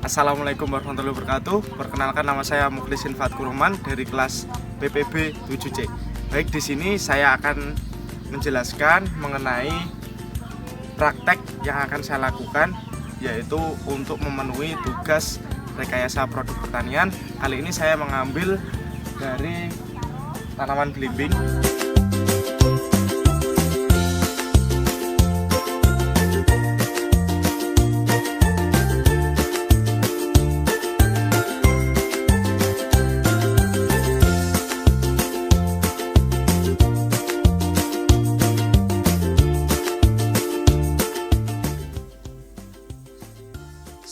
Assalamualaikum warahmatullahi wabarakatuh. Perkenalkan, nama saya Mukhlisin Fatkuruman dari kelas PPB 7C. Baik, di sini saya akan menjelaskan mengenai praktek yang akan saya lakukan, yaitu untuk memenuhi tugas rekayasa produk pertanian. Kali ini saya mengambil dari tanaman belimbing.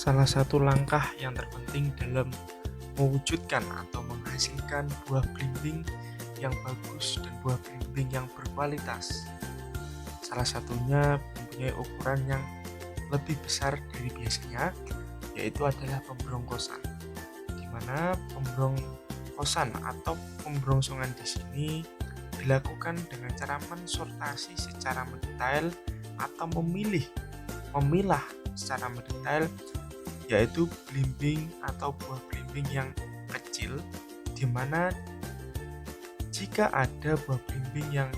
Salah satu langkah yang terpenting dalam mewujudkan atau menghasilkan buah belimbing yang bagus dan buah belimbing yang berkualitas, salah satunya mempunyai ukuran yang lebih besar dari biasanya, yaitu adalah pembrongkosan. Di mana pembrongkosan atau pemberongsongan di sini dilakukan dengan cara mensortasi secara mendetail atau memilah secara mendetail, yaitu belimbing atau buah belimbing yang kecil, di mana jika ada buah belimbing yang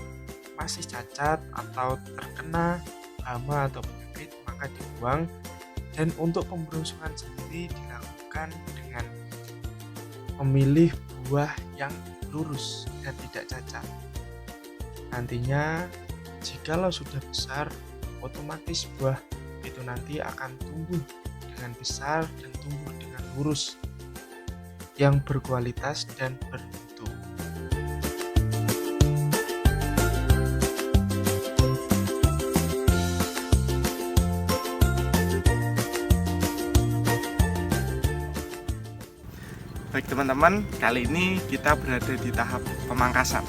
masih cacat atau terkena hama atau penyakit maka dibuang, dan untuk pemberongsokan sendiri dilakukan dengan memilih buah yang lurus dan tidak cacat. Nantinya jikalau sudah besar, otomatis buah itu nanti akan tumbuh dengan besar dan tumbuh dengan lurus yang berkualitas dan bermutu. Baik teman-teman, kali ini kita berada di tahap pemangkasan.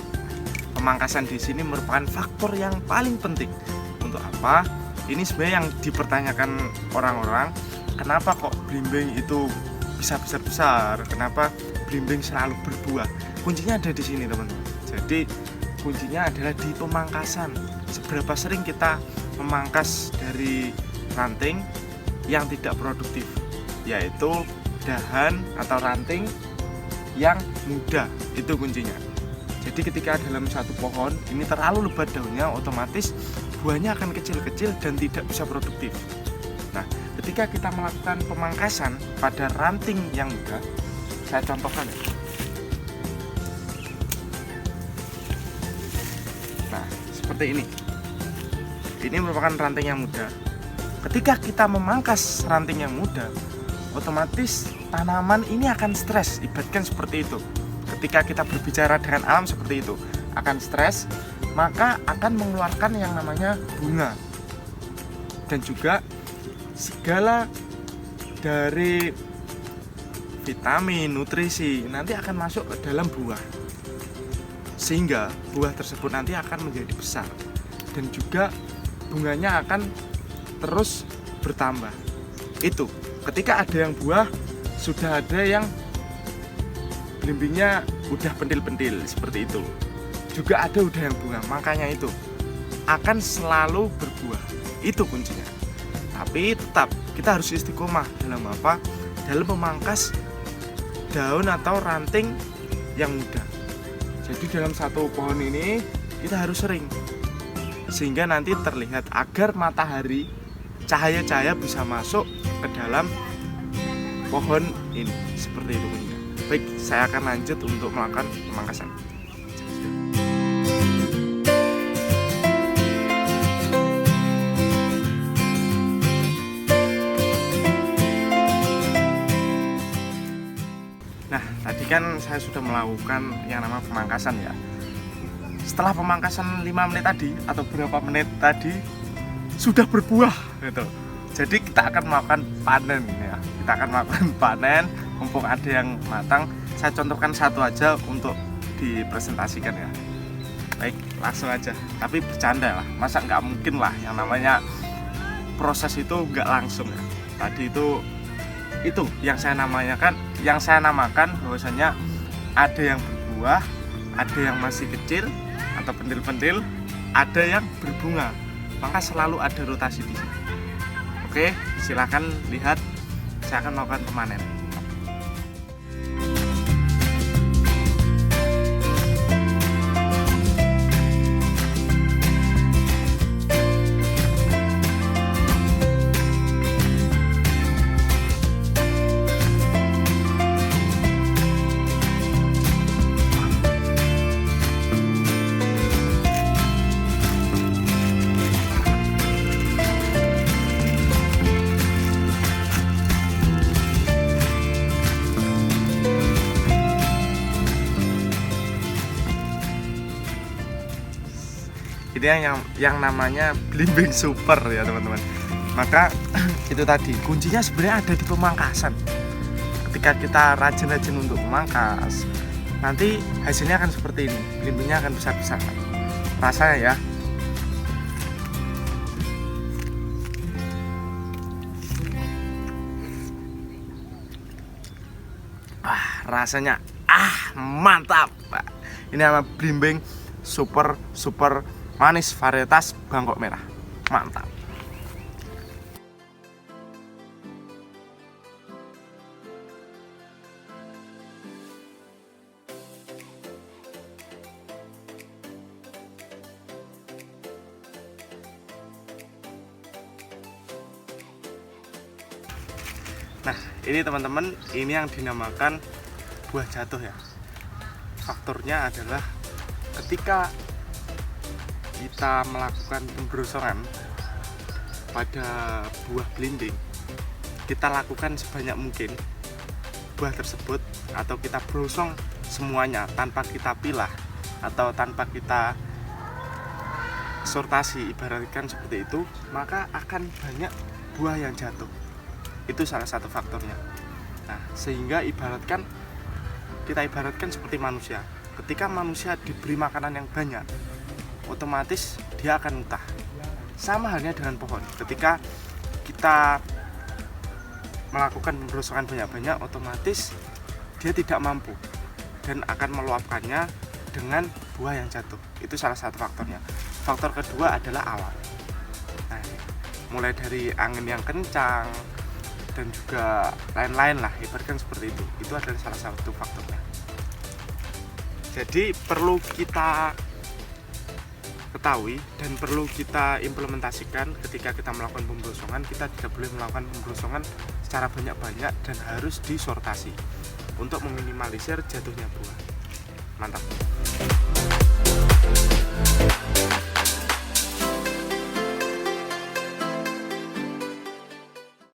Pemangkasan di sini merupakan faktor yang paling penting. Untuk apa? Ini sebenarnya yang dipertanyakan orang-orang. Kenapa kok belimbing itu bisa besar-besar? Kenapa belimbing selalu berbuah? Kuncinya ada di sini teman-teman. Jadi kuncinya adalah di pemangkasan. Seberapa sering kita memangkas dari ranting yang tidak produktif, yaitu dahan atau ranting yang muda, itu kuncinya. Jadi ketika dalam satu pohon ini terlalu lebat daunnya, otomatis buahnya akan kecil-kecil dan tidak bisa produktif. Nah, ketika kita melakukan pemangkasan pada ranting yang muda, saya contohkan ya. Nah, seperti ini. Ini merupakan ranting yang muda. Ketika kita memangkas ranting yang muda, otomatis tanaman ini akan stres. Ibaratkan seperti itu. Ketika kita berbicara dengan alam seperti itu, akan stres, maka akan mengeluarkan yang namanya bunga. Dan juga segala dari vitamin, nutrisi nanti akan masuk ke dalam buah, sehingga buah tersebut nanti akan menjadi besar dan juga bunganya akan terus bertambah. Itu ketika ada yang buah, sudah ada yang belimbingnya udah pentil-pentil seperti itu, juga ada udah yang bunga, makanya itu akan selalu berbuah. Itu kuncinya. Tapi tetap kita harus istiqomah dalam apa? Dalam memangkas daun atau ranting yang muda. Jadi dalam satu pohon ini kita harus sering, sehingga nanti terlihat agar matahari, cahaya-cahaya bisa masuk ke dalam pohon ini. Seperti itu. Baik, saya akan lanjut untuk melakukan pemangkasan. Nah, tadi kan saya sudah melakukan yang namanya pemangkasan ya. Setelah pemangkasan 5 menit tadi atau berapa menit tadi sudah berbuah gitu. Jadi kita akan melakukan panen ya. Kita akan melakukan panen, mumpung ada yang matang. Saya contohkan satu aja untuk dipresentasikan ya. Baik, langsung aja. Tapi bercanda lah. Masa nggak mungkin lah yang namanya proses itu nggak langsung ya. Tadi itu yang saya namakan bahwasanya ada yang berbuah, ada yang masih kecil atau pentil-pentil, ada yang berbunga. Maka selalu ada rotasi di sini. Oke, silakan lihat saya akan melakukan pemanen. Ini yang namanya blimbing super ya teman-teman. Maka itu tadi kuncinya sebenarnya ada di pemangkasan. Ketika kita rajin-rajin untuk memangkas, nanti hasilnya akan seperti ini. Blimbingnya akan besar-besar. Rasanya ya. Rasanya mantap. Ini nama blimbing super manis varietas Bangkok Merah. Mantap. Nah, ini teman-teman, ini yang dinamakan buah jatuh ya. Faktornya adalah ketika kita melakukan pembrosongan pada buah blimbing, kita lakukan sebanyak mungkin buah tersebut, atau kita brosong semuanya tanpa kita pilah atau tanpa kita sortasi, ibaratkan seperti itu, maka akan banyak buah yang jatuh. Itu salah satu faktornya. Nah, sehingga kita ibaratkan seperti manusia. Ketika manusia diberi makanan yang banyak, otomatis dia akan muntah. Sama halnya dengan pohon. Ketika kita melakukan pembrosongan banyak-banyak, otomatis dia tidak mampu dan akan meluapkannya dengan buah yang jatuh. Itu salah satu faktornya. Faktor kedua adalah awan. Nah, mulai dari angin yang kencang dan juga lain-lain lah, ibaratkan seperti itu. Itu adalah salah satu faktornya. Jadi perlu kita ketahui dan perlu kita implementasikan ketika kita melakukan pembrosongan. Kita tidak boleh melakukan pembrosongan secara banyak-banyak dan harus disortasi untuk meminimalisir jatuhnya buah. Mantap.